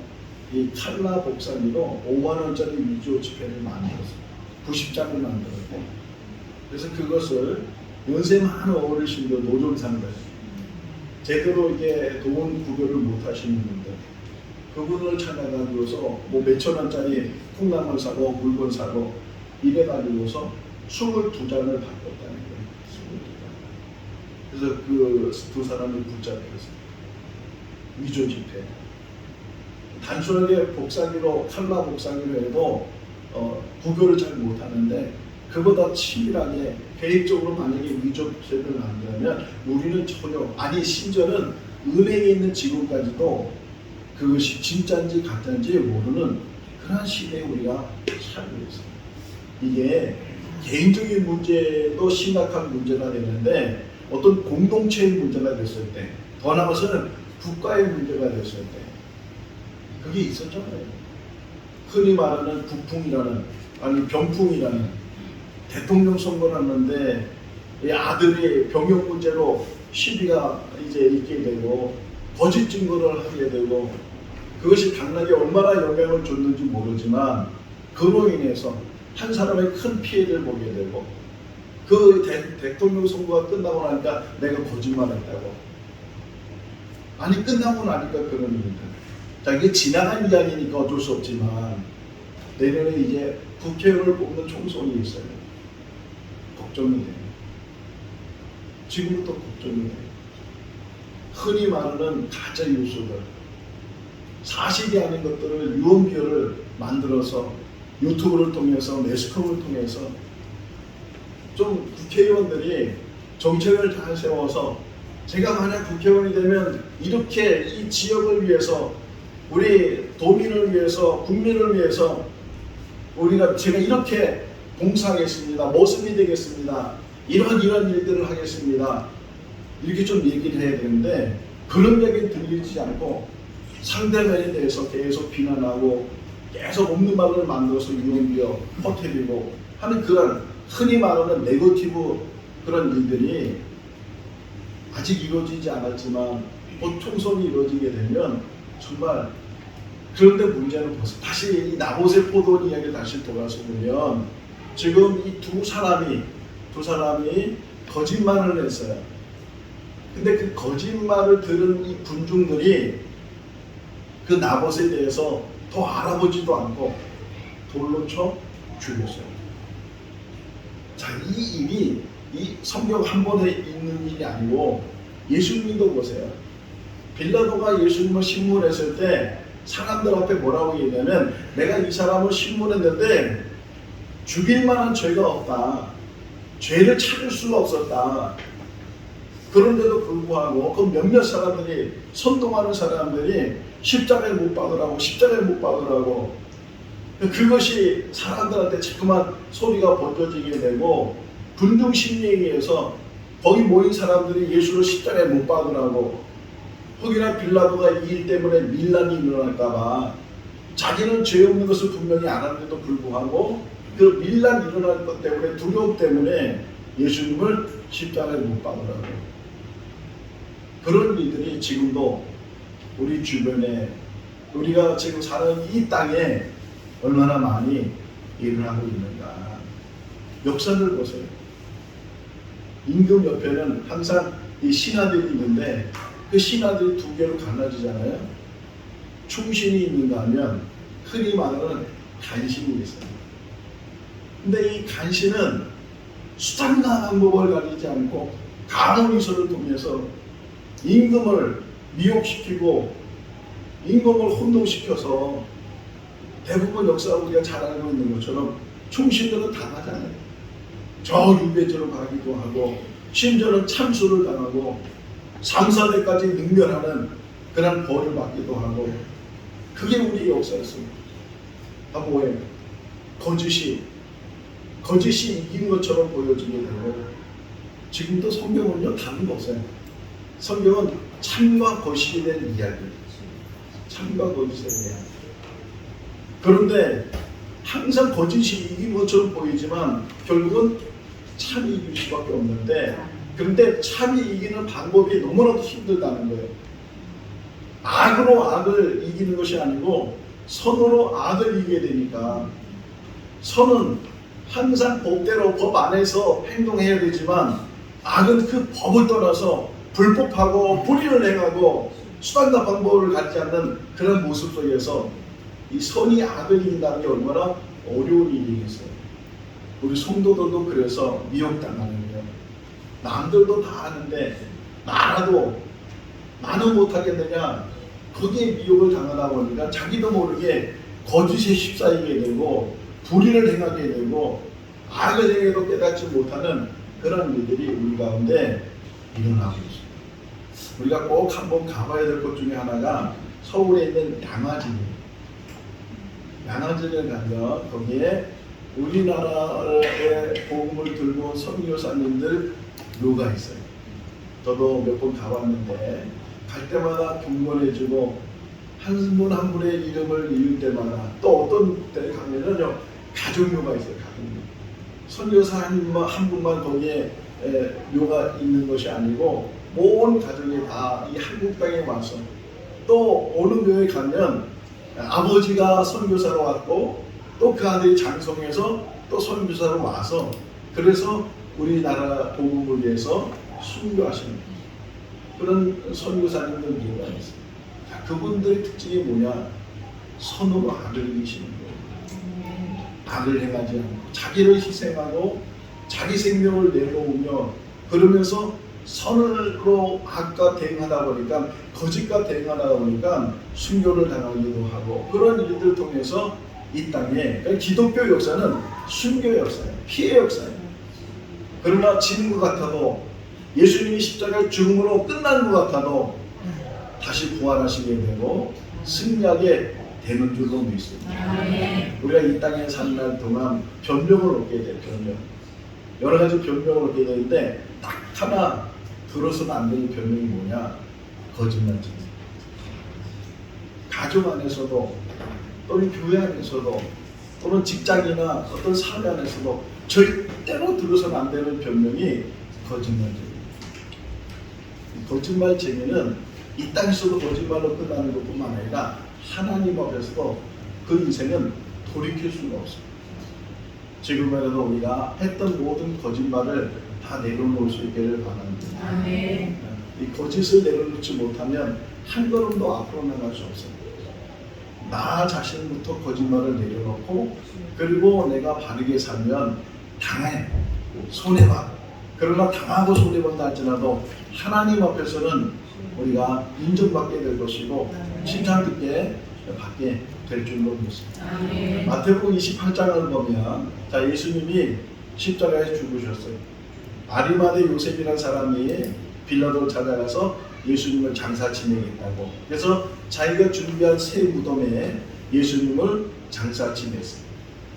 이 칼라 복사기로 5만 원짜리 위조 지폐를 만들었어요. 90장을 만들었고 그래서 그것을 연세 많은 어르신들, 노점상들, 제대로 이게 돈 구별을 못 하시는 분들, 그분을 찾아가지고서 뭐 몇천 원짜리 콩나물 사고 물건 사고 이래가지고서 22장을 바꿨다는 거예요. 22장. 그래서 그 두 사람이 붙잡혔어요. 위조 지폐. 단순하게 복사기로 칼라 복사기로 해도 구별을 잘 못하는데 그보다 치밀하게 계획적으로 만약에 위조 지폐를 만들면 우리는 전혀, 아니 심지어는 은행에 있는 직원까지도 그것이 진짜인지 가짜인지 모르는 그런 시대에 우리가 살고 있습니다. 이게 개인적인 문제도 심각한 문제가 되는데 어떤 공동체의 문제가 됐을 때, 더 나아가서는 국가의 문제가 됐을 때 그게 있었잖아요. 흔히 말하는 북풍이라는, 아니 병풍이라는, 대통령 선거를 하는데 이 아들이 병역 문제로 시비가 이제 있게 되고 거짓 증거를 하게 되고 그것이 당락에 얼마나 영향을 줬는지 모르지만 그로 인해서 한 사람의 큰 피해를 보게 되고 그 대통령 선거가 끝나고 나니까 내가 거짓말했다고. 아니 끝나고 나니까 그런 일입니다. 자, 이게 지나간 이야기니까 어쩔 수 없지만 내년에 이제 국회의원을 뽑는 총선이 있어요. 걱정이 돼요. 지금부터 걱정이 돼요. 흔히 말하는 가짜 뉴스들, 사실이 아닌 것들을 유언비어를 만들어서 유튜브를 통해서 매스컴을 통해서 좀 국회의원들이 정책을 잘 세워서 제가 만약 국회의원이 되면 이렇게 이 지역을 위해서 우리 도민을 위해서 국민을 위해서 제가 이렇게 봉사하겠습니다. 모습이 되겠습니다. 이런 일들을 하겠습니다. 이렇게 좀 얘기를 해야 되는데 그런 얘기는 들리지 않고 상대방에 대해서 계속 비난하고 계속 없는 말을 만들어서 유언비어 퍼뜨리고 하는 그런 흔히 말하는 네거티브 그런 일들이 아직 이루어지지 않았지만 곧 총선이 이루어지게 되면 정말, 그런데 문제는 벌써 다시 이 나봇의 포도원 이야기를 다시 돌아서 보면 지금 이 두 사람이 거짓말을 했어요. 근데 그 거짓말을 들은 이 군중들이 그 나봇에 대해서 더 알아보지도 않고 돌로 쳐 죽였어요. 자, 이 일이 이 성경 한 번에 있는 일이 아니고 예수님도 보세요. 빌라도가 예수님을 신문했을 때 사람들 앞에 뭐라고 얘기하냐면 내가 이 사람을 신문했는데 죽일 만한 죄가 없다. 죄를 찾을 수가 없었다. 그런데도 불구하고 그 몇몇 사람들이, 선동하는 사람들이 십자가에 못 박으라고 그것이 사람들한테 자꾸만 소리가 번져지게 되고 군중 심리에 의해서 거기 모인 사람들이 예수를 십자가에 못 박으라고, 혹이나 빌라도가 이 일 때문에 밀란이 일어날까봐 자기는 죄 없는 것을 분명히 알았는데도 불구하고 그 밀란 일어날 것 때문에, 두려움 때문에 예수님을 십자가에 못 박으라고. 그런 일들이 지금도 우리 주변에, 우리가 지금 사는 이 땅에 얼마나 많이 일어나고 있는가. 역사를 보세요. 임금 옆에는 항상 이 신하들이 있는데 그 신하들이 두 개로 갈라지잖아요. 충신이 있는가 하면 흔히 말하는 간신이 있어요. 근데 이 간신은 수단과 방법을 가리지 않고 가문의서를 통해서 임금을 미혹시키고 임금을 혼동시켜서 대부분 역사 우리가 잘 알고 있는 것처럼 충신들은 당하잖아요. 저 유배지로 가기도 하고 심지어는 참수를 당하고 3~4대까지 능멸하는 그런 벌을 받기도 하고, 그게 우리 역사였습니다. 뭐예요? 거짓이 이긴 것처럼 보여지게 되고, 지금도 성경은요 다른 거 없어요. 성경은 참과 거짓에 대한 이야기, 참과 거짓에 대한. 그런데 항상 거짓이 이긴 것처럼 보이지만 결국은 참이 이길 수밖에 없는데, 그런데 참이 이기는 방법이 너무나도 힘들다는 거예요. 악으로 악을 이기는 것이 아니고 선으로 악을 이기게 되니까, 선은 항상 법대로 법 안에서 행동해야 되지만 악은 그 법을 떠나서 불법하고 불의를 행하고 수단과 방법을 갖지 않는 그런 모습 속에서 이 선이 악을 이긴다는 게 얼마나 어려운 일이겠어요. 우리 성도들도 그래서 미혹당하는 거예요. 남들도 다 하는데 나라도 나는 못하겠느냐, 거기에 미혹을 당하다 보니까 자기도 모르게 거짓에 휩싸이게 되고 불의를 행하게 되고 악을 행해도 깨닫지 못하는 그런 일들이 우리 가운데 일어나고 있습니다. 우리가 꼭 한번 가봐야 될 것 중에 하나가 서울에 있는 양화진입니다. 양화진을 가면 거기에 우리나라의 복음을 들고 선교사님들 묘가 있어요. 저도 몇 번 가봤는데 갈 때마다 경건해지고 한 분 한 분의 이름을 이을 때마다 또 어떤 때 가면은요 가족묘가 있어요. 가족묘. 선교사 한 분만 거기에 묘가 있는 것이 아니고 온 가족이 다 이 한국 땅에 와서 또 어느 묘에 가면 아버지가 선교사로 왔고 또 그 아들이 장성해서 또 선교사로 와서 그래서 우리나라 복음을 위해서 순교하시는 그런 선교사님들 묘가 있어요. 자, 그분들의 특징이 뭐냐? 선으로 악을 이기시는 거예요. 악을 행하지 않고 자기를 희생하고 자기 생명을 내놓으며 그러면서 선으로 악과 대응하다 보니까 거짓과 대응하다 보니까 순교를 당하기도 하고 그런 일들을 통해서 이 땅에 그러니까 기독교 역사는 순교 역사예요. 피해 역사예요. 그러나 지는 것 같아도 예수님이 십자가의 죽음으로 끝난 것 같아도 다시 부활하시게 되고 승리하게 되는 줄로 믿습니다. 우리가 이 땅에 사는 날 동안 변명을 얻게 돼요. 변명. 여러 가지 변명을 얻게 되는데 딱 하나 들어서는 안 되는 변명이 뭐냐? 거짓말입니다. 가족 안에서도 또는 교회 안에서도 또는 직장이나 어떤 사회 안에서도 절대로 들어서는 안 되는 변명이 거짓말입니다. 거짓말쟁이는 이 땅에서도 거짓말로 끝나는 것뿐만 아니라 하나님 앞에서도 그 인생은 돌이킬 수가 없습니다. 지금이라도 우리가 했던 모든 거짓말을 다 내려놓을 수 있기를 바랍니다. 아멘. 이 거짓을 내려놓지 못하면 한 걸음도 앞으로 나갈 수 없습니다. 나 자신부터 거짓말을 내려놓고 그리고 내가 바르게 살면 당해, 손해봐. 그러나 당하고 손해본다 할지라도 하나님 앞에서는 우리가 인정받게 될 것이고 칭찬듣게 받게 될 줄로 믿습니다. 아멘. 마태복음 28장을 보면 자 예수님이 십자가에 죽으셨어요. 아리마대 요셉이라는 사람이 빌라도를 찾아가서 예수님을 장사 지내겠다고 그래서 자기가 준비한 새 무덤에 예수님을 장사 지냈어요.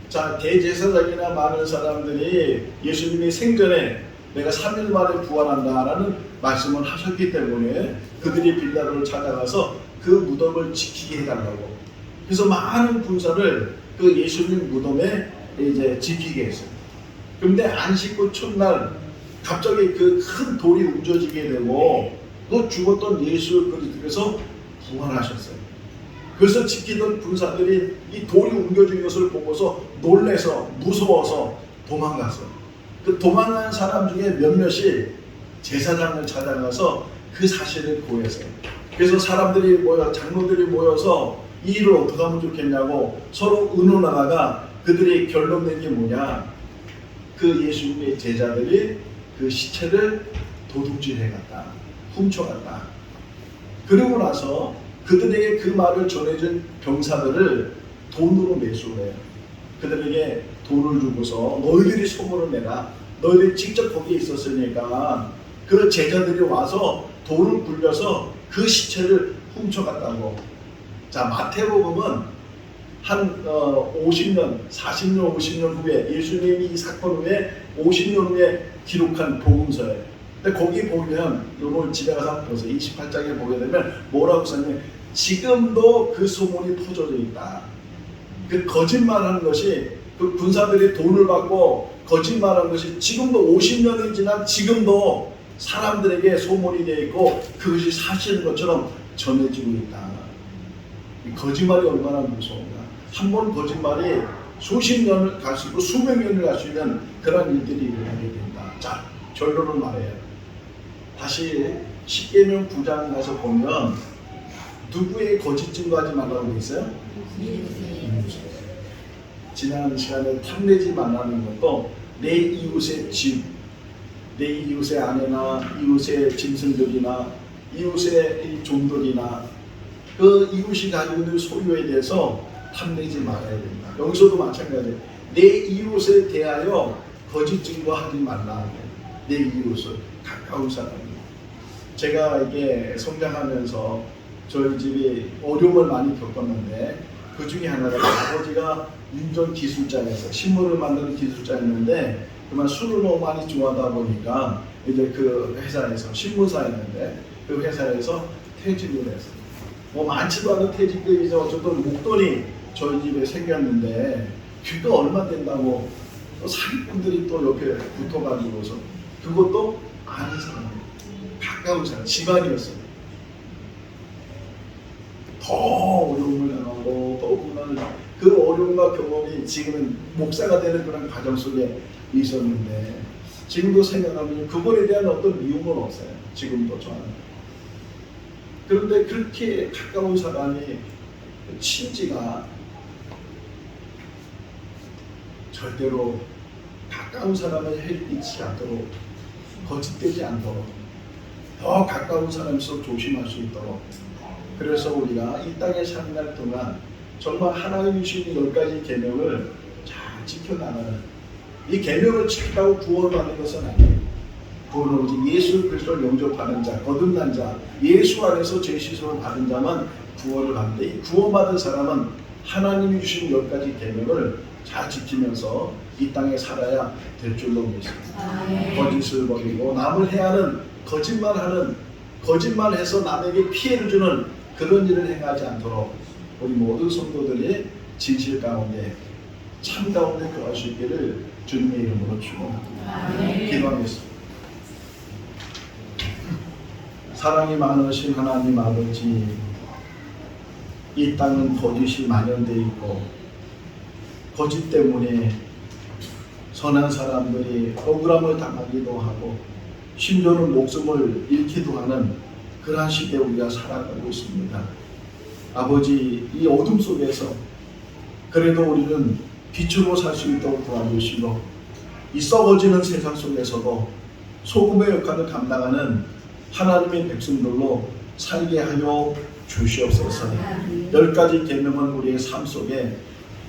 자 대제사장이나 많은 사람들이 예수님이 생전에 내가 3일 만에 부활한다라는 말씀을 하셨기 때문에 그들이 빌라도를 찾아가서 그 무덤을 지키게 해달라고 그래서 많은 군사를 그 예수님 무덤에 이제 지키게 했어요. 그런데 안식구 첫날 갑자기 그 큰 돌이 움켜쥐게 되고 또 죽었던 예수 그리스도께서 부활하셨어요. 그래서 지키던 군사들이 이 돌이 옮겨진 것을 보고서 놀래서 무서워서 도망갔어요. 그 도망간 사람 중에 몇몇이 제사장을 찾아가서 그 사실을 고했어요. 그래서 사람들이 장로들이 모여서 이 일을 어떻게 하면 좋겠냐고 서로 의논하다가 그들이 결론 낸 게 뭐냐? 그 예수님의 제자들이 그 시체를 도둑질해갔다, 훔쳐갔다. 그러고 나서 그들에게 그 말을 전해준 병사들을 돈으로 매수를 해요. 그들에게 돈을 주고서 너희들이 소문을 내라. 너희들이 직접 거기에 있었으니까 그 제자들이 와서 돌을 굴려서 그 시체를 훔쳐갔다고. 자 마태복음은 한 50년, 40년, 50년 후에 예수님이 이 사건 후에 50년 후에 기록한 복음서예요. 근데 거기 보면 오늘 집에 가서 한번 보세요. 28장에 보게 되면 뭐라고 써있냐면 지금도 그 소문이 퍼져져 있다. 그 거짓말하는 것이 그 군사들이 돈을 받고 거짓말하는 것이 지금도 50년이 지난 지금도 사람들에게 소문이 되어 있고 그것이 사실인 것처럼 전해지고 있다. 이 거짓말이 얼마나 무서운가. 한 번 거짓말이 수십 년을 갈 수 있고 수백 년을 갈 수 있는 그런 일들이 일어나게 된다. 자, 결론을 말해요. 다시 십계명 9장 가서 보면 누구의 거짓 증거하지 말라고 돼 있어요? 지난 시간에 탐내지 말라는 것도 내 이웃의 집, 내 이웃의 아내나 이웃의 짐승들이나 이웃의 종들이나 그 이웃이 가지고 있는 소유에 대해서 탐내지 말아야 된다. 여기서도 마찬가지예요. 내 이웃에 대하여 거짓 증거하지 말라. 내 이웃을, 가까운 사람이. 제가 이게 성장하면서 저희 집이 어려움을 많이 겪었는데 그 중에 하나가 아버지가 운전 기술자였어요. 식물을 만드는 기술자였는데 그만 술을 너무 많이 좋아하다 보니까 이제 그 회사에서 신문사였는데 그 회사에서 퇴직을 했어요. 뭐 많지도 않은 퇴직금이 이제 어쨌든 목돈이 저희 집에 생겼는데 그거 얼마 된다고 또 사기꾼들이 또 옆에 붙어가지고서 그것도 아는 사람, 가까운 사람, 집안이었어요. 더 어려움을 당하고 또 그 어려움과 경험이 지금은 목사가 되는 그런 과정 속에 있었는데 지금도 생각하면 그거에 대한 어떤 미움은 없어요. 지금도 저는. 그런데 그렇게 가까운 사람이 친지가 절대로 가까운 사람을 해치지 않도록 거짓되지 않도록 더 가까운 사람일수록 조심할 수 있도록 그래서 우리가 이 땅에 사는 날 동안 정말 하나님이 주신 10가지 계명을 잘 지켜나가는 이 계명을 지키다고 구원을 받는 것은 아니에요. 구원은 오직 예수 그리스도를 영접하는 자, 거듭난 자, 예수 안에서 죄 씻음을 받은 자만 구원을 받는데 이 구원받은 사람은 하나님이 주신 10가지 계명을 잘 지키면서 이 땅에 살아야 될 줄로 믿습니다. 거짓을 버리고 남을 해하는 거짓말해서 남에게 피해를 주는 그런 일을 행하지 않도록 우리 모든 성도들이 진실 가운데 참 가운데 거할 수 있기를 주님의 이름으로 축원합니다. 기도하겠습니다. 사랑이 많으신 하나님 아버지, 이 땅은 거짓이 만연되어 있고 거짓 때문에 선한 사람들이 억울함을 당하기도 하고 심지어는 목숨을 잃기도 하는 그러한 시대에 우리가 살아가고 있습니다. 아버지, 이 어둠 속에서 그래도 우리는 빛으로 살 수 있도록 도와주시고 이 썩어지는 세상 속에서도 소금의 역할을 감당하는 하나님의 백성들로 살게 하여 주시옵소서. 10가지 계명은 우리의 삶 속에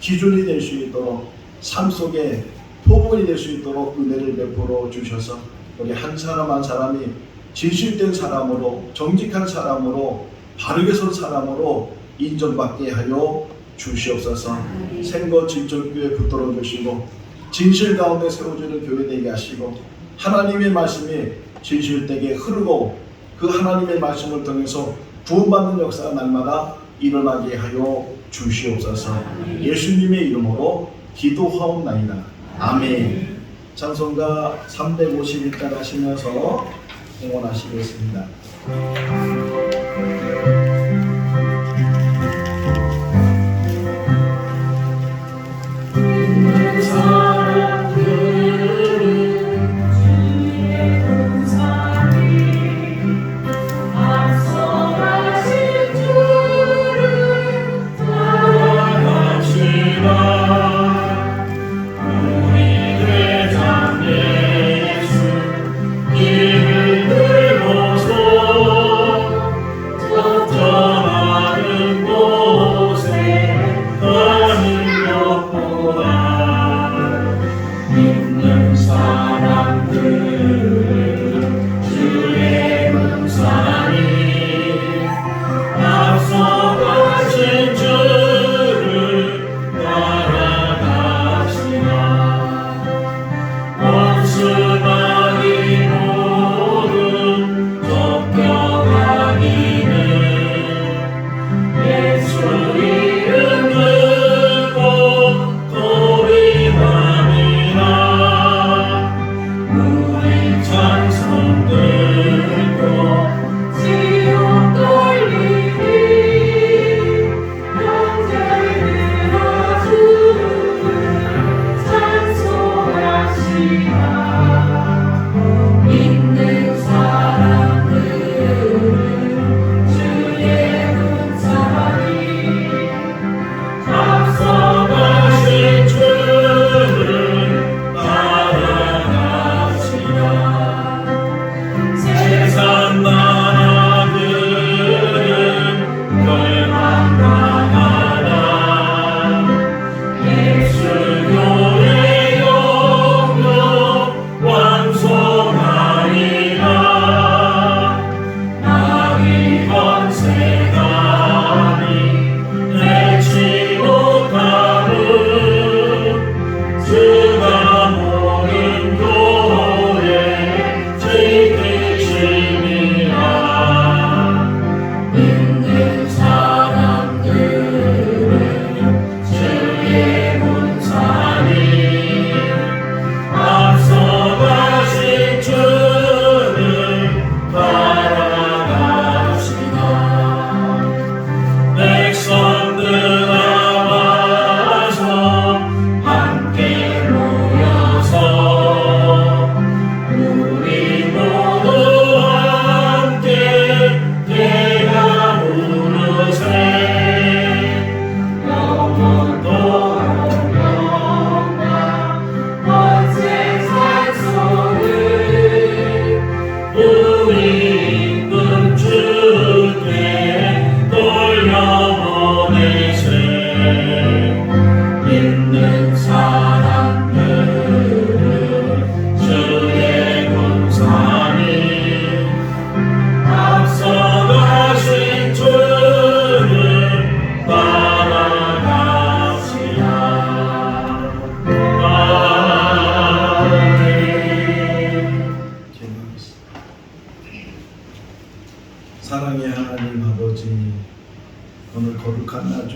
기준이 될 수 있도록 삶 속에 표본이 될 수 있도록 은혜를 베풀어 주셔서 우리 한 사람 한 사람이 진실된 사람으로 정직한 사람으로 바르게 선 사람으로 인정받게 하여 주시옵소서. 생거 진정교회 붙들어 주시고 진실 가운데 세워주는 교회 되게 하시고 하나님의 말씀이 진실되게 흐르고 그 하나님의 말씀을 통해서 구원받는 역사가 날마다 일어나게 하여 주시옵소서. 예수님의 이름으로 기도하옵나이다. 아멘. 찬송가 351장 하시면서 응원하시겠습니다. 우리 대장 예수 이를 들고서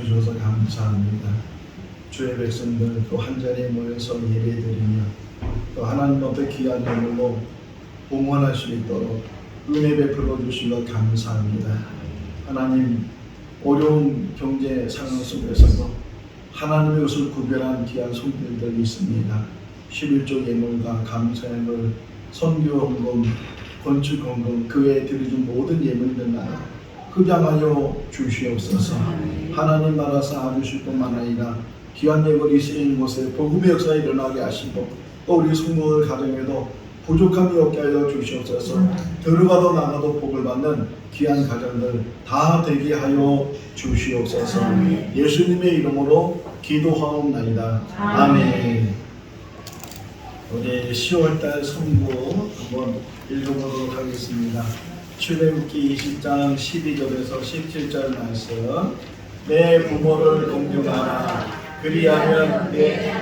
주셔서 감사합니다. 주의 백성들 또 한자리에 모여서 예배드리며 또 하나님 앞에 귀한 예물로 봉헌할 수 있도록 은혜 베풀어 주신 것 감사합니다. 하나님, 어려운 경제 상황 속에서도 하나님의 것을 구별한 귀한 손길들이 있습니다. 11조 예물과 감사예물, 선교 헌금, 건축 헌금, 그 외에 드리는 모든 예물들마다 흡양하여 주시옵소서. 하나님 나라 쌓아주실 뿐만 아니라 귀한 예물이 쓰이는 곳에 복음의 역사가 일어나게 하시고 또 우리 성도들 가정에도 부족함이 없게 하여 주시옵소서. 들어가도 나가도 복을 받는 귀한 가정들 다 되게 하여 주시옵소서. 예수님의 이름으로 기도하옵나이다. 아멘. 우리 10월달 선고 한번 읽어보도록 하겠습니다. 출애굽기 20장 12절에서 17절 말씀. 내 부모를 공경하라. 그리하면 내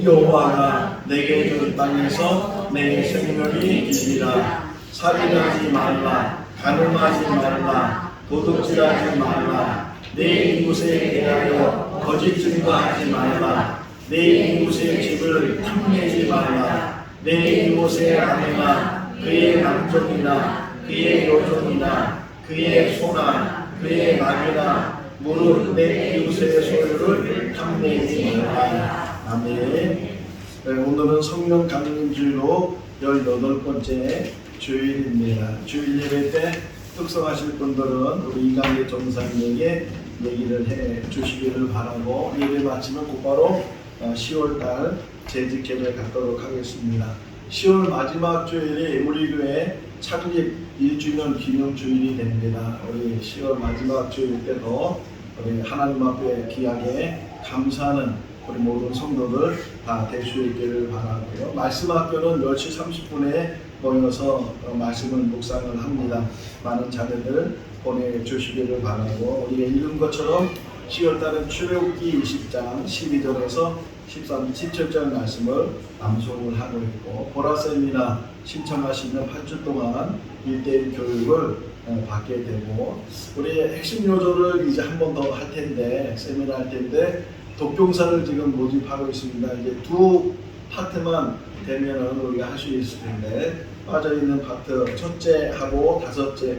여호와가 내게 준 땅에서 내 생명이 길리라. 살인하지 말라. 간음하지 말라. 도둑질하지 말라. 내 이웃에 대하여 거짓 증거하지 말라. 내 이웃의 집을 탐내지 말라. 내 이웃의 아내나 그의 남종이나 그의 여종이나 그의 소나 그의 낙이나 무릇 내 이웃의 소유를 탐내지 말라. 아멘. 오늘은 성령 강림 주일로 18번째 주일입니다. 주일 예배 때 특성하실 분들은 우리 이강대 전사님에게 얘기를 해 주시기를 바라고, 예배 마치면 곧바로 10월달 재직 예배 갖도록 하겠습니다. 10월 마지막 주일이 우리 교회 창립 1주년 기념 주일이 됩니다. 우리 10월 마지막 주일 때도 우리 하나님 앞에 귀하게 감사하는 우리 모든 성도들 다 될 수 있기를 바라고요. 말씀 학교는 10시 30분에 모여서 말씀을 묵상을 합니다. 많은 자녀들 보내주시기를 바라고, 우리가 읽은 것처럼 10월달은 출애굽기 20장 12절에서 13, 17절 말씀을 암송을 하고 있고, 보라쌤이나 신청하시면 8주 동안 1대1 교육을 받게 되고, 우리 핵심 요소를 이제 한 번 더 할 텐데, 세미나 할 텐데, 독경사를 지금 모집하고 있습니다. 이제 두 파트만 되면은 우리가 할 수 있을 텐데, 빠져있는 파트 첫째하고 다섯째,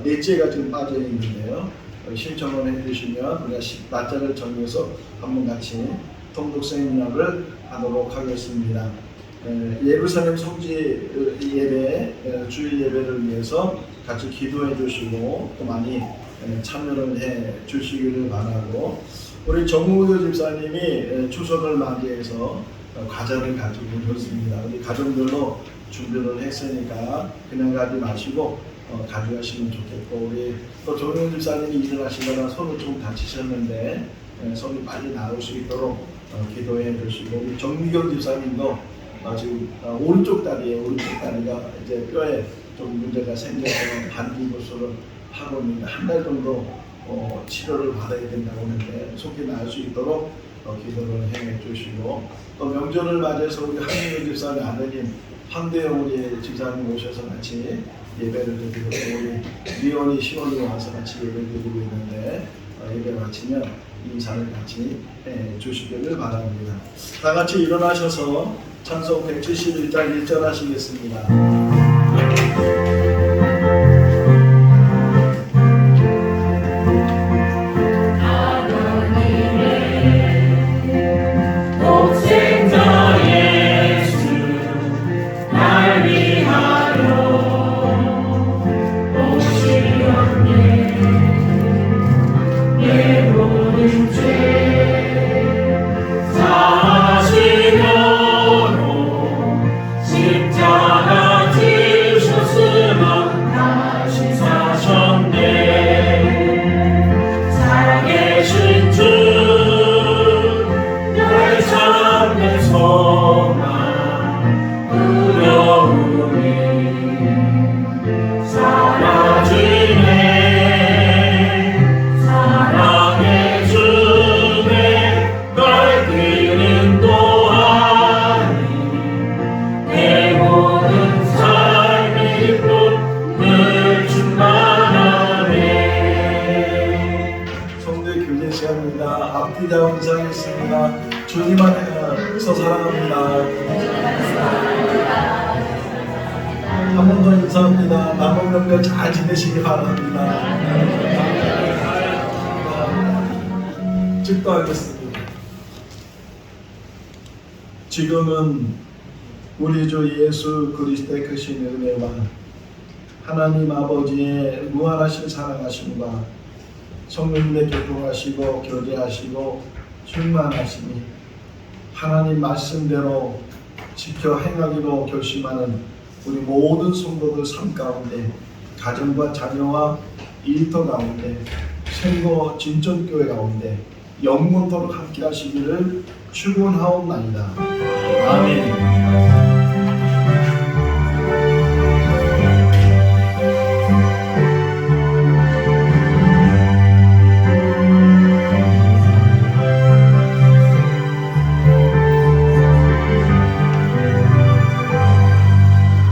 넷째가 지금 빠져 있는데요. 신청을 해주시면 우리가 날짜를 정해서 한번 같이 통독 세미나를 하도록 하겠습니다. 예루살렘 성지 예배, 주일 예배를 위해서 같이 기도해 주시고 또 많이 참여를 해 주시기를 바라고, 우리 정무교 집사님이 추석을 맞이해서 과자를 가지고 오셨습니다. 우리 가정들로 준비를 했으니까 그냥 가지 마시고 가져가시면 좋겠고, 우리 또 정용 집사님이 일을 하시다가 손을 좀 다치셨는데 손이 빨리 나올 수 있도록 기도해 주시고, 우리 정미경 집사님도 지금 오른쪽 다리가 이제 뼈에 좀 문제가 생겨서 반기부술을 하고 있는데 한 달 정도 치료를 받아야 된다고 하는데 속히 나을 수 있도록 기도를 해 주시고, 또 명절을 맞이해서 우리 한민규 집사님 아드님 황대영 우리 집사님 오셔서 같이 예배를 드리고, 우리 리온이 시원이 와서 같이 예배를 드리고 있는데 예배 마치면 인사를 같이 해 주시기를 바랍니다. 다 같이 일어나셔서 찬송 171장 1절 하시겠습니다. 십자가 지셨으나 앞뒤자 인사하겠습니다. 주님 안에서 사랑합니다. 한 번 더 인사합니다. 남은 명절 잘 지내시기 바랍니다. 축도하겠습니다. 지금은 우리 주 예수 그리스도의 크신 은혜와 하나님 아버지의 무한하신 사랑하심과 성령님의 교통하시고 교제하시고 충만하심이 하나님 말씀대로 지켜 행하기로 결심하는 우리 모든 성도들 삶 가운데 가정과 자녀와 일터 가운데 생거 진천교회 가운데 영원토록 함께 하시기를 축원하옵나이다. 아멘.